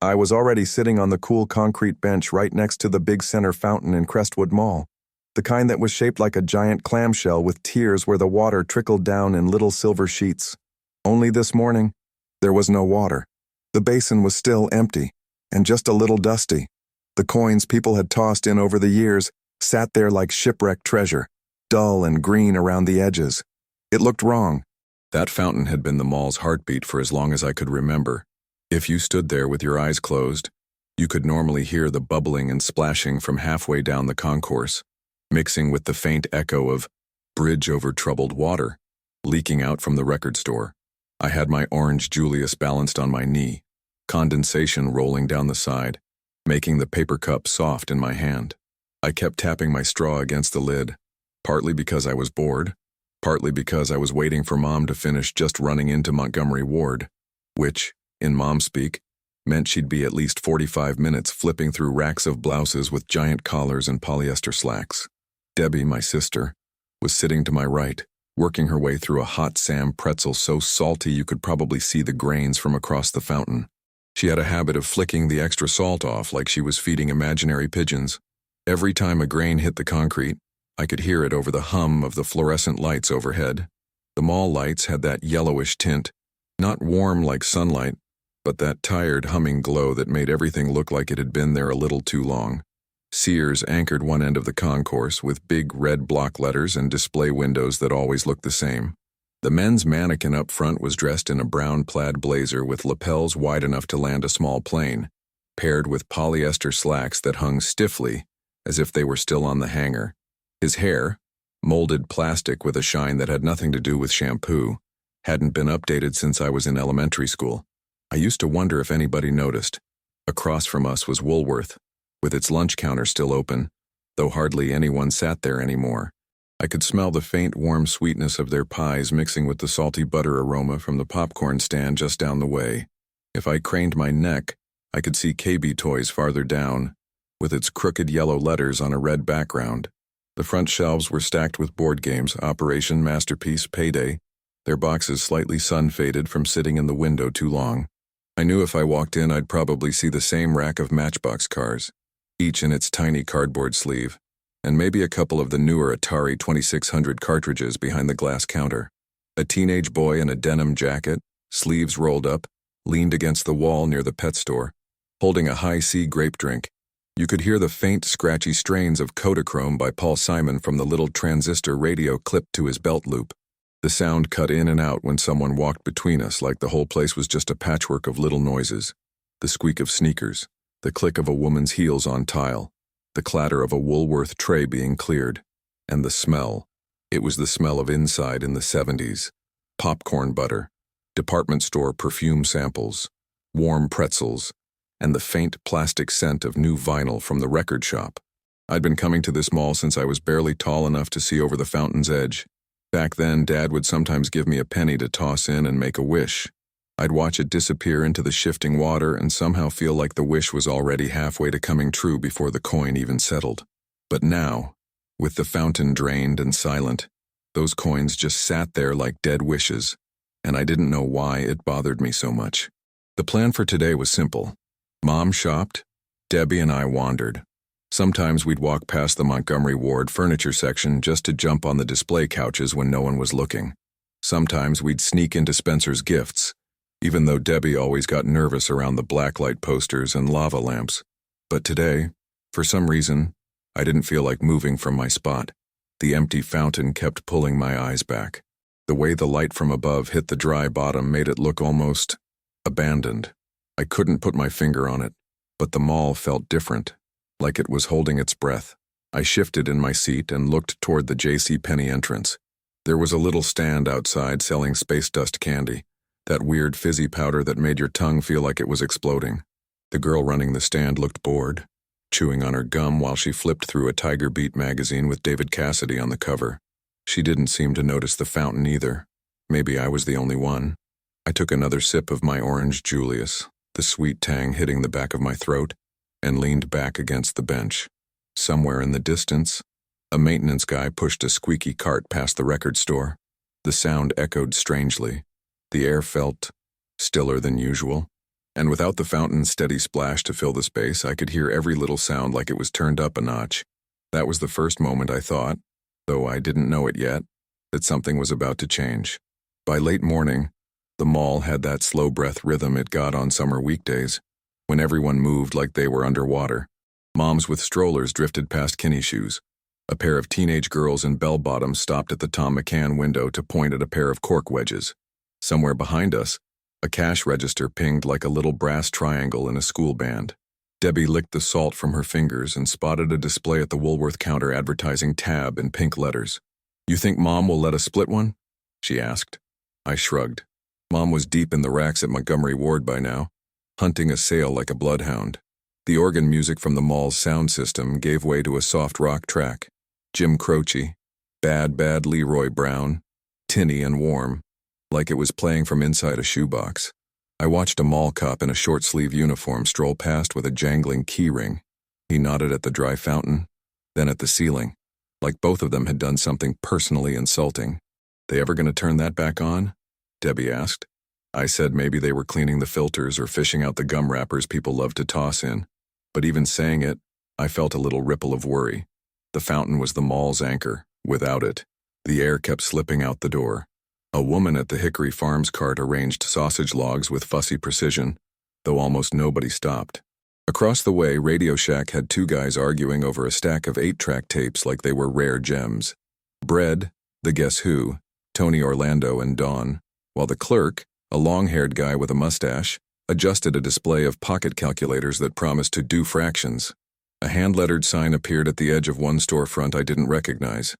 I was already sitting on the cool concrete bench right next to the big center fountain in Crestwood Mall, the kind that was shaped like a giant clamshell with tears where the water trickled down in little silver sheets. Only this morning, there was no water. The basin was still empty, and just a little dusty. The coins people had tossed in over the years sat there like shipwrecked treasure, dull and green around the edges. It looked wrong. That fountain had been the mall's heartbeat for as long as I could remember. If you stood there with your eyes closed, you could normally hear the bubbling and splashing from halfway down the concourse, mixing with the faint echo of "bridge over troubled water" leaking out from the record store. I had my orange Julius balanced on my knee, condensation rolling down the side, making the paper cup soft in my hand. I kept tapping my straw against the lid, partly because I was bored, partly because I was waiting for Mom to finish just running into Montgomery Ward, which, in Mom speak, meant she'd be at least 45 minutes flipping through racks of blouses with giant collars and polyester slacks. Debbie, my sister, was sitting to my right, working her way through a hot Sam pretzel so salty you could probably see the grains from across the fountain. She had a habit of flicking the extra salt off like she was feeding imaginary pigeons. Every time a grain hit the concrete, I could hear it over the hum of the fluorescent lights overhead. The mall lights had that yellowish tint, not warm like sunlight, but that tired humming glow that made everything look like it had been there a little too long. Sears anchored one end of the concourse with big red block letters and display windows that always looked the same. The men's mannequin up front was dressed in a brown plaid blazer with lapels wide enough to land a small plane, paired with polyester slacks that hung stiffly as if they were still on the hanger. His hair, molded plastic with a shine that had nothing to do with shampoo, hadn't been updated since I was in elementary school. I used to wonder if anybody noticed. Across from us was Woolworth, with its lunch counter still open, though hardly anyone sat there anymore. I could smell the faint warm sweetness of their pies mixing with the salty butter aroma from the popcorn stand just down the way. If I craned my neck, I could see KB Toys farther down, with its crooked yellow letters on a red background. The front shelves were stacked with board games, Operation Masterpiece, Payday, their boxes slightly sun-faded from sitting in the window too long. I knew if I walked in I'd probably see the same rack of Matchbox cars, each in its tiny cardboard sleeve, and maybe a couple of the newer Atari 2600 cartridges behind the glass counter. A teenage boy in a denim jacket, sleeves rolled up, leaned against the wall near the pet store, holding a high-C grape drink. You could hear the faint, scratchy strains of Kodachrome by Paul Simon from the little transistor radio clipped to his belt loop. The sound cut in and out when someone walked between us like the whole place was just a patchwork of little noises. The squeak of sneakers, the click of a woman's heels on tile, the clatter of a Woolworth tray being cleared, and the smell. It was the smell of inside in the 70s. Popcorn butter, department store perfume samples, warm pretzels, and the faint plastic scent of new vinyl from the record shop. I'd been coming to this mall since I was barely tall enough to see over the fountain's edge. Back then, Dad would sometimes give me a penny to toss in and make a wish. I'd watch it disappear into the shifting water and somehow feel like the wish was already halfway to coming true before the coin even settled. But now, with the fountain drained and silent, those coins just sat there like dead wishes, and I didn't know why it bothered me so much. The plan for today was simple. Mom shopped, Debbie and I wandered. Sometimes we'd walk past the Montgomery Ward furniture section just to jump on the display couches when no one was looking. Sometimes we'd sneak into Spencer's Gifts, even though Debbie always got nervous around the blacklight posters and lava lamps. But today, for some reason, I didn't feel like moving from my spot. The empty fountain kept pulling my eyes back. The way the light from above hit the dry bottom made it look almost abandoned. I couldn't put my finger on it, but the mall felt different, like it was holding its breath. I shifted in my seat and looked toward the JCPenney entrance. There was a little stand outside selling space dust candy, that weird fizzy powder that made your tongue feel like it was exploding. The girl running the stand looked bored, chewing on her gum while she flipped through a Tiger Beat magazine with David Cassidy on the cover. She didn't seem to notice the fountain either. Maybe I was the only one. I took another sip of my orange Julius, the sweet tang hitting the back of my throat, and leaned back against the bench. Somewhere in the distance, a maintenance guy pushed a squeaky cart past the record store. The sound echoed strangely. The air felt stiller than usual, And without the fountain's steady splash to fill the space, I could hear every little sound like it was turned up a notch. That was the first moment I thought, though I didn't know it yet, that something was about to change. By late morning, the mall had that slow breath rhythm it got on summer weekdays, when everyone moved like they were underwater. Moms with strollers drifted past Kinney shoes. A pair of teenage girls in bell-bottoms stopped at the Tom McCann window to point at a pair of cork wedges. Somewhere behind us, a cash register pinged like a little brass triangle in a school band. Debbie licked the salt from her fingers and spotted a display at the Woolworth counter advertising Tab in pink letters. "You think Mom will let us split one?" she asked. I shrugged. Mom was deep in the racks at Montgomery Ward by now, hunting a sale like a bloodhound. The organ music from the mall's sound system gave way to a soft rock track. Jim Croce, Bad Bad Leroy Brown, tinny and warm, like it was playing from inside a shoebox. I watched a mall cop in a short-sleeve uniform stroll past with a jangling keyring. He nodded at the dry fountain, then at the ceiling, like both of them had done something personally insulting. "They ever gonna turn that back on?" Debbie asked. I said maybe they were cleaning the filters or fishing out the gum wrappers people love to toss in. But even saying it, I felt a little ripple of worry. The fountain was the mall's anchor. Without it, the air kept slipping out the door. A woman at the Hickory Farms cart arranged sausage logs with fussy precision, though almost nobody stopped. Across the way, Radio Shack had two guys arguing over a stack of 8-track tapes like they were rare gems. Bread, the Guess Who, Tony Orlando and Dawn, while the clerk, a long-haired guy with a mustache, adjusted a display of pocket calculators that promised to do fractions. A hand-lettered sign appeared at the edge of one storefront I didn't recognize.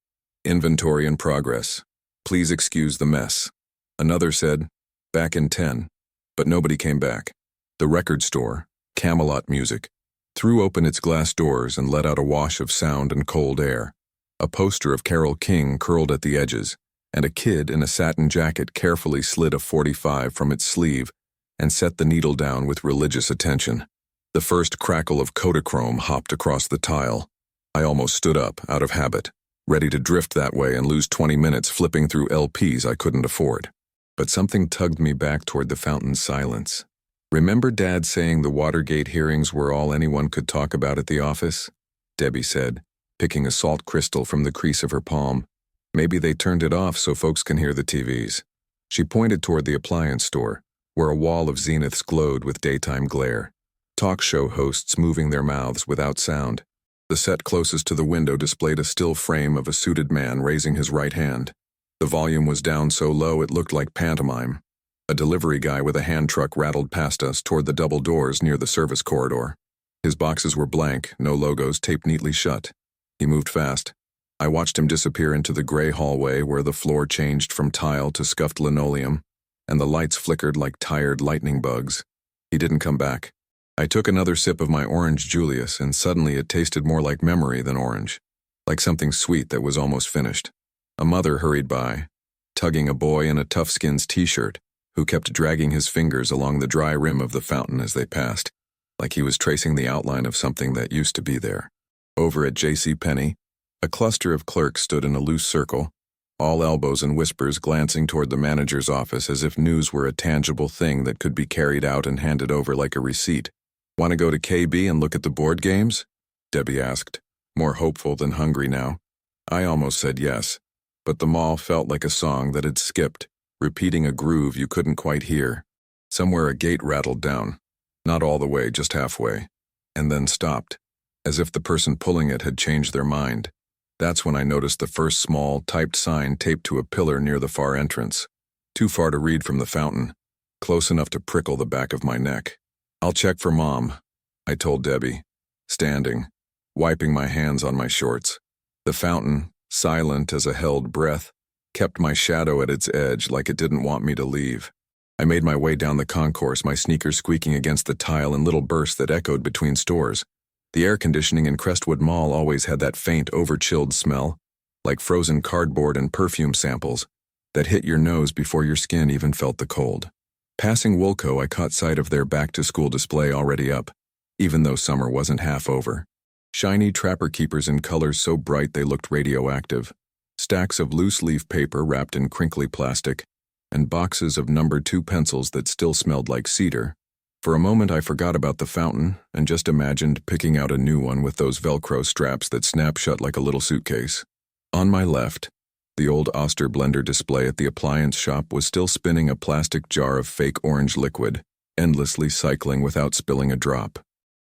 "Inventory in progress. Please excuse the mess." Another said, "Back in 10." But nobody came back. The record store, Camelot Music, threw open its glass doors and let out a wash of sound and cold air. A poster of Carole King curled at the edges, and a kid in a satin jacket carefully slid a .45 from its sleeve and set the needle down with religious attention. The first crackle of Kodachrome hopped across the tile. I almost stood up, out of habit, ready to drift that way and lose 20 minutes flipping through LPs I couldn't afford. But something tugged me back toward the fountain's silence. "Remember Dad saying the Watergate hearings were all anyone could talk about at the office?" Debbie said, picking a salt crystal from the crease of her palm. "Maybe they turned it off so folks can hear the TVs." She pointed toward the appliance store, where a wall of zeniths glowed with daytime glare. Talk show hosts moving their mouths without sound. The set closest to the window displayed a still frame of a suited man raising his right hand. The volume was down so low it looked like pantomime. A delivery guy with a hand truck rattled past us toward the double doors near the service corridor. His boxes were blank, no logos taped neatly shut. He moved fast. I watched him disappear into the gray hallway where the floor changed from tile to scuffed linoleum, and the lights flickered like tired lightning bugs. He didn't come back. I took another sip of my orange Julius, and suddenly it tasted more like memory than orange, like something sweet that was almost finished. A mother hurried by, tugging a boy in a Toughskins t-shirt, who kept dragging his fingers along the dry rim of the fountain as they passed, like he was tracing the outline of something that used to be there. Over at J.C. Penney, a cluster of clerks stood in a loose circle, all elbows and whispers glancing toward the manager's office as if news were a tangible thing that could be carried out and handed over like a receipt. "Want to go to KB and look at the board games?" Debbie asked, more hopeful than hungry now. I almost said yes, but the mall felt like a song that had skipped, repeating a groove you couldn't quite hear. Somewhere a gate rattled down, not all the way, just halfway, and then stopped, as if the person pulling it had changed their mind. That's when I noticed the first small, typed sign taped to a pillar near the far entrance. Too far to read from the fountain, close enough to prickle the back of my neck. "I'll check for Mom," I told Debbie, standing, wiping my hands on my shorts. The fountain, silent as a held breath, kept my shadow at its edge like it didn't want me to leave. I made my way down the concourse, my sneakers squeaking against the tile in little bursts that echoed between stores. The air conditioning in Crestwood Mall always had that faint, over-chilled smell, like frozen cardboard and perfume samples, that hit your nose before your skin even felt the cold. Passing Woolco, I caught sight of their back-to-school display already up, even though summer wasn't half over. Shiny trapper keepers in colors so bright they looked radioactive, stacks of loose-leaf paper wrapped in crinkly plastic, and boxes of number 2 pencils that still smelled like cedar. For a moment I forgot about the fountain and just imagined picking out a new one with those Velcro straps that snap shut like a little suitcase. On my left, the old Oster blender display at the appliance shop was still spinning a plastic jar of fake orange liquid, endlessly cycling without spilling a drop.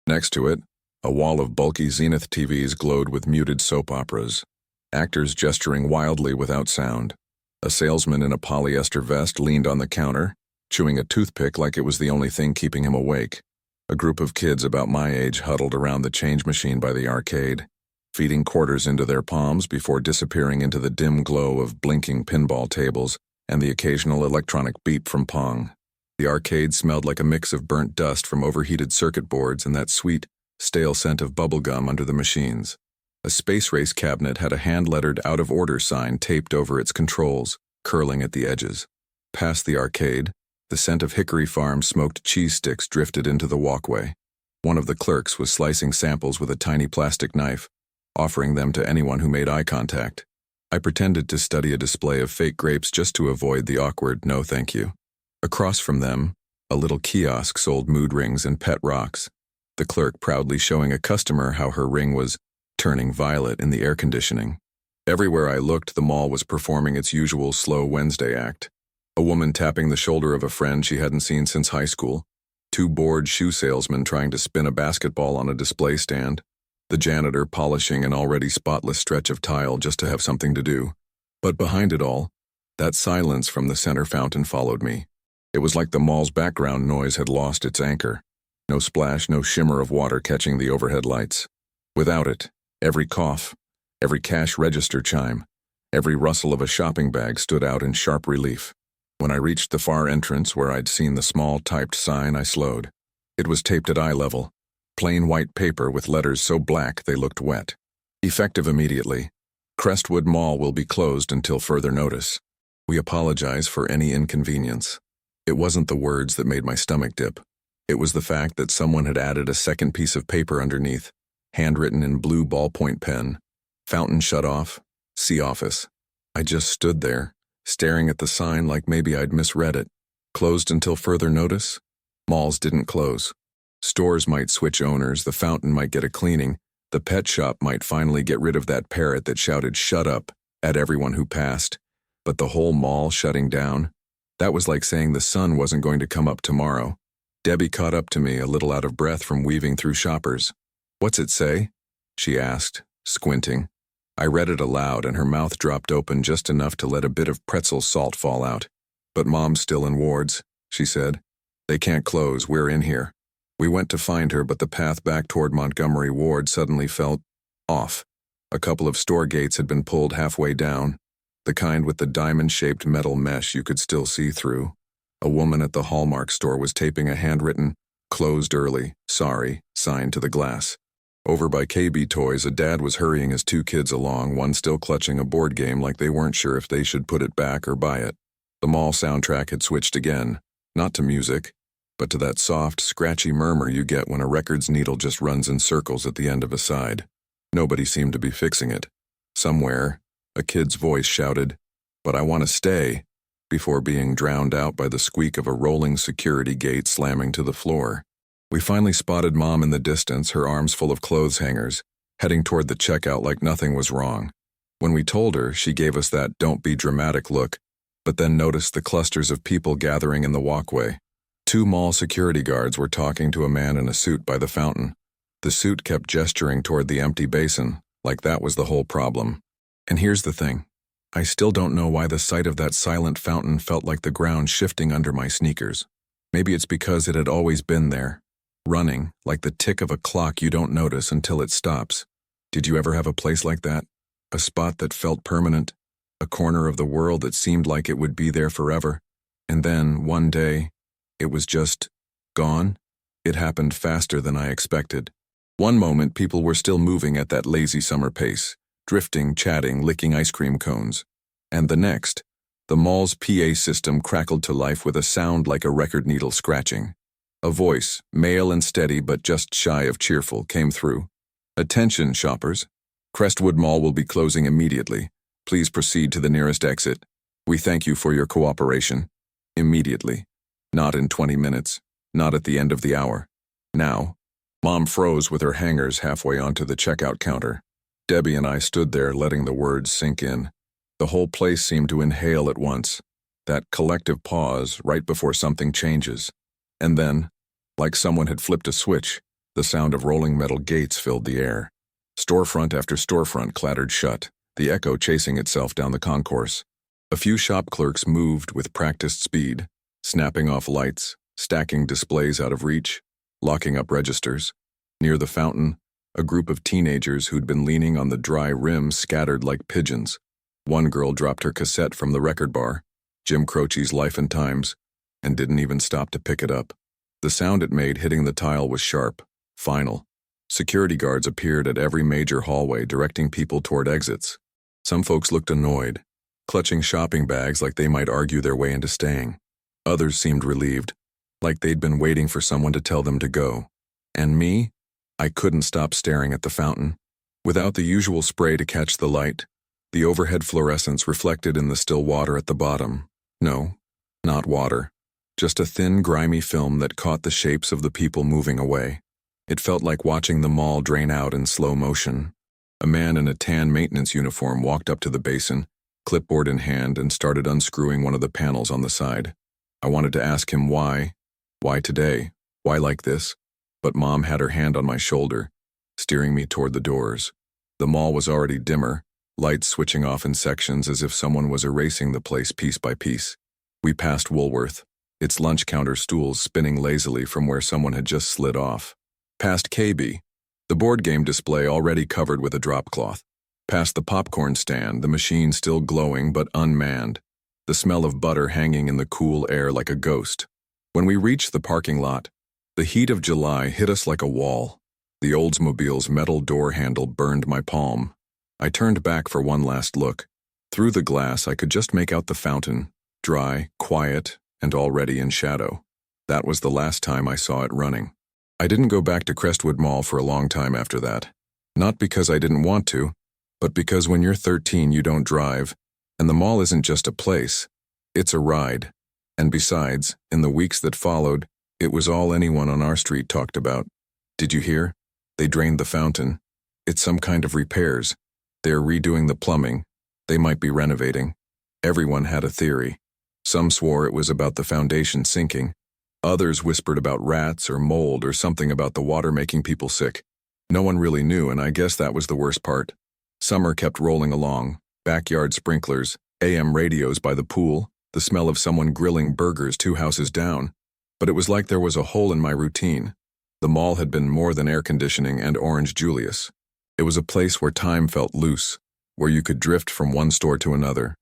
Next to it, a wall of bulky Zenith TVs glowed with muted soap operas, actors gesturing wildly without sound. A salesman in a polyester vest leaned on the counter, chewing a toothpick like it was the only thing keeping him awake. A group of kids about my age huddled around the change machine by the arcade, feeding quarters into their palms before disappearing into the dim glow of blinking pinball tables and the occasional electronic beep from Pong. The arcade smelled like a mix of burnt dust from overheated circuit boards and that sweet, stale scent of bubblegum under the machines. A space race cabinet had a hand-lettered out-of-order sign taped over its controls, curling at the edges. Past the arcade, the scent of Hickory Farm smoked cheese sticks drifted into the walkway. One of the clerks was slicing samples with a tiny plastic knife, offering them to anyone who made eye contact. I pretended to study a display of fake grapes just to avoid the awkward no thank you. Across from them, a little kiosk sold mood rings and pet rocks, the clerk proudly showing a customer how her ring was turning violet in the air conditioning. Everywhere I looked, the mall was performing its usual slow Wednesday act. A woman tapping the shoulder of a friend she hadn't seen since high school, two bored shoe salesmen trying to spin a basketball on a display stand, the janitor polishing an already spotless stretch of tile just to have something to do. But behind it all, that silence from the center fountain followed me. It was like the mall's background noise had lost its anchor. No splash, no shimmer of water catching the overhead lights. Without it, every cough, every cash register chime, every rustle of a shopping bag stood out in sharp relief. When I reached the far entrance where I'd seen the small typed sign, I slowed. It was taped at eye level. Plain white paper with letters so black they looked wet. Effective immediately. Crestwood Mall will be closed until further notice. We apologize for any inconvenience. It wasn't the words that made my stomach dip. It was the fact that someone had added a second piece of paper underneath, handwritten in blue ballpoint pen. Fountain shut off. See office. I just stood there, staring at the sign like maybe I'd misread it. Closed until further notice? Malls didn't close. Stores might switch owners, the fountain might get a cleaning, the pet shop might finally get rid of that parrot that shouted "shut up" at everyone who passed, but the whole mall shutting down? That was like saying the sun wasn't going to come up tomorrow. Debbie caught up to me, a little out of breath from weaving through shoppers. "What's it say?" she asked, squinting. I read it aloud and her mouth dropped open just enough to let a bit of pretzel salt fall out. "But Mom's still in wards," she said. "They can't close, we're in here." We went to find her, but the path back toward Montgomery Ward suddenly felt off. A couple of store gates had been pulled halfway down, the kind with the diamond-shaped metal mesh you could still see through. A woman at the Hallmark store was taping a handwritten, "closed early, sorry," sign to the glass. Over by KB Toys, a dad was hurrying his two kids along, one still clutching a board game like they weren't sure if they should put it back or buy it. The mall soundtrack had switched again, not to music, but to that soft, scratchy murmur you get when a record's needle just runs in circles at the end of a side. Nobody seemed to be fixing it. Somewhere, a kid's voice shouted, "But I want to stay," before being drowned out by the squeak of a rolling security gate slamming to the floor. We finally spotted Mom in the distance, her arms full of clothes hangers, heading toward the checkout like nothing was wrong. When we told her, she gave us that "don't be dramatic" look, but then noticed the clusters of people gathering in the walkway. Two mall security guards were talking to a man in a suit by the fountain. The suit kept gesturing toward the empty basin, like that was the whole problem. And here's the thing. I still don't know why the sight of that silent fountain felt like the ground shifting under my sneakers. Maybe it's because it had always been there, running, like the tick of a clock you don't notice until it stops. Did you ever have a place like that? A spot that felt permanent? A corner of the world that seemed like it would be there forever? And then, one day, it was just gone? It happened faster than I expected. One moment, people were still moving at that lazy summer pace, drifting, chatting, licking ice cream cones. And the next, the mall's PA system crackled to life with a sound like a record needle scratching. A voice, male and steady but just shy of cheerful, came through. "Attention, shoppers. Crestwood Mall will be closing immediately. Please proceed to the nearest exit. We thank you for your cooperation." Immediately. Not in 20 minutes. Not at the end of the hour. Now. Mom froze with her hangers halfway onto the checkout counter. Debbie and I stood there letting the words sink in. The whole place seemed to inhale at once. That collective pause right before something changes. And then, like someone had flipped a switch, the sound of rolling metal gates filled the air. Storefront after storefront clattered shut, the echo chasing itself down the concourse. A few shop clerks moved with practiced speed, snapping off lights, stacking displays out of reach, locking up registers. Near the fountain, a group of teenagers who'd been leaning on the dry rim scattered like pigeons. One girl dropped her cassette from the record bar, Jim Croce's Life and Times, and didn't even stop to pick it up. The sound it made hitting the tile was sharp, final. Security guards appeared at every major hallway directing people toward exits. Some folks looked annoyed, clutching shopping bags like they might argue their way into staying. Others seemed relieved, like they'd been waiting for someone to tell them to go. And me? I couldn't stop staring at the fountain. Without the usual spray to catch the light, the overhead fluorescence reflected in the still water at the bottom. No, not water. Just a thin, grimy film that caught the shapes of the people moving away. It felt like watching the mall drain out in slow motion. A man in a tan maintenance uniform walked up to the basin, clipboard in hand, and started unscrewing one of the panels on the side. I wanted to ask him why. Why today? Why like this? But Mom had her hand on my shoulder, steering me toward the doors. The mall was already dimmer, lights switching off in sections as if someone was erasing the place piece by piece. We passed Woolworth, its lunch counter stools spinning lazily from where someone had just slid off. Past KB, the board game display already covered with a drop cloth. Past the popcorn stand, the machine still glowing but unmanned. The smell of butter hanging in the cool air like a ghost. When we reached the parking lot, the heat of July hit us like a wall. The Oldsmobile's metal door handle burned my palm. I turned back for one last look. Through the glass, I could just make out the fountain, dry, quiet, and already in shadow. That was the last time I saw it running. I didn't go back to Crestwood Mall for a long time after that. Not because I didn't want to, but because when you're 13 you don't drive, and the mall isn't just a place, it's a ride. And besides, in the weeks that followed, it was all anyone on our street talked about. Did you hear? They drained the fountain. It's some kind of repairs. They're redoing the plumbing. They might be renovating. Everyone had a theory. Some swore it was about the foundation sinking. Others whispered about rats or mold or something about the water making people sick. No one really knew, and I guess that was the worst part. Summer kept rolling along. Backyard sprinklers, AM radios by the pool, the smell of someone grilling burgers 2 houses down. But it was like there was a hole in my routine. The mall had been more than air conditioning and Orange Julius. It was a place where time felt loose, where you could drift from one store to another,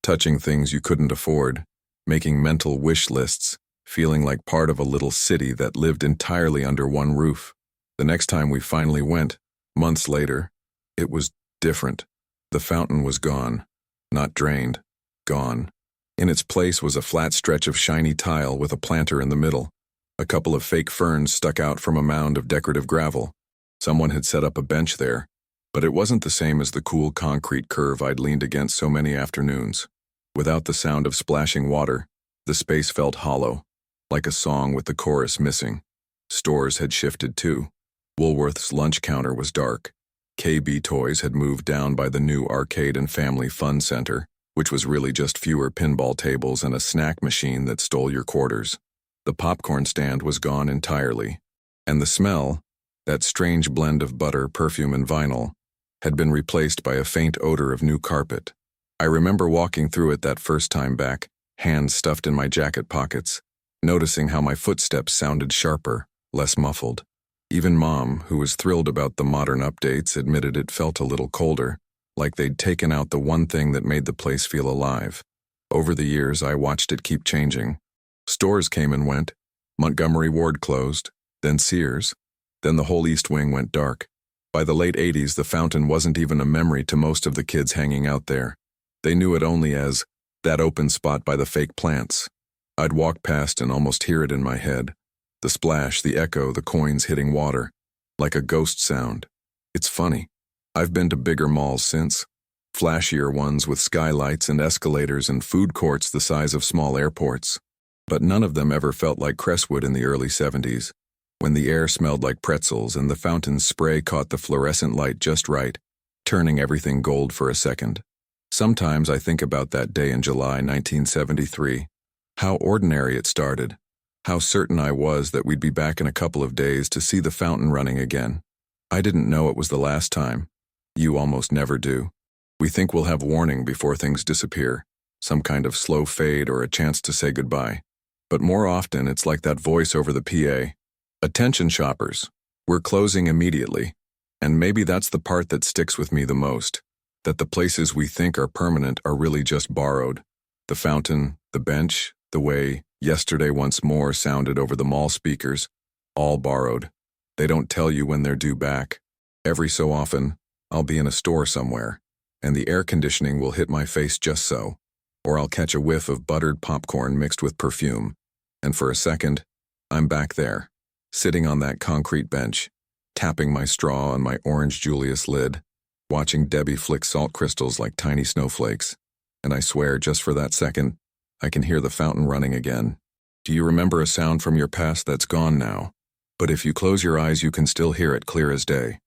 touching things you couldn't afford, making mental wish lists, feeling like part of a little city that lived entirely under one roof. The next time we finally went, months later, it was different. The fountain was gone. Not drained. Gone. In its place was a flat stretch of shiny tile with a planter in the middle. A couple of fake ferns stuck out from a mound of decorative gravel. Someone had set up a bench there, but it wasn't the same as the cool concrete curve I'd leaned against so many afternoons. Without the sound of splashing water, the space felt hollow, like a song with the chorus missing. Stores had shifted too. Woolworth's lunch counter was dark. KB Toys had moved down by the new Arcade and Family Fun Center, which was really just fewer pinball tables and a snack machine that stole your quarters. The popcorn stand was gone entirely, and the smell, that strange blend of butter, perfume, and vinyl, had been replaced by a faint odor of new carpet. I remember walking through it that first time back, hands stuffed in my jacket pockets, noticing how my footsteps sounded sharper, less muffled. Even Mom, who was thrilled about the modern updates, admitted it felt a little colder, like they'd taken out the one thing that made the place feel alive. Over the years, I watched it keep changing. Stores came and went. Montgomery Ward closed, then Sears, then the whole East Wing went dark. By the late 80s, the fountain wasn't even a memory to most of the kids hanging out there. They knew it only as that open spot by the fake plants. I'd walk past and almost hear it in my head. The splash, the echo, the coins hitting water, like a ghost sound. It's funny. I've been to bigger malls since. Flashier ones with skylights and escalators and food courts the size of small airports. But none of them ever felt like Crestwood in the early 70s, when the air smelled like pretzels and the fountain's spray caught the fluorescent light just right, turning everything gold for a second. Sometimes I think about that day in July 1973, how ordinary it started, how certain I was that we'd be back in a couple of days to see the fountain running again. I didn't know it was the last time. You almost never do. We think we'll have warning before things disappear, some kind of slow fade or a chance to say goodbye. But more often it's like that voice over the PA. Attention shoppers, we're closing immediately. And maybe that's the part that sticks with me the most, that the places we think are permanent are really just borrowed. The fountain, the bench, the way yesterday once more sounded over the mall speakers, all borrowed. They don't tell you when they're due back. Every so often, I'll be in a store somewhere, and the air conditioning will hit my face just so, or I'll catch a whiff of buttered popcorn mixed with perfume, and for a second, I'm back there, sitting on that concrete bench, tapping my straw on my orange Julius lid, watching Debbie flick salt crystals like tiny snowflakes, and I swear just for that second, I can hear the fountain running again. Do you remember a sound from your past that's gone now? But if you close your eyes, you can still hear it clear as day.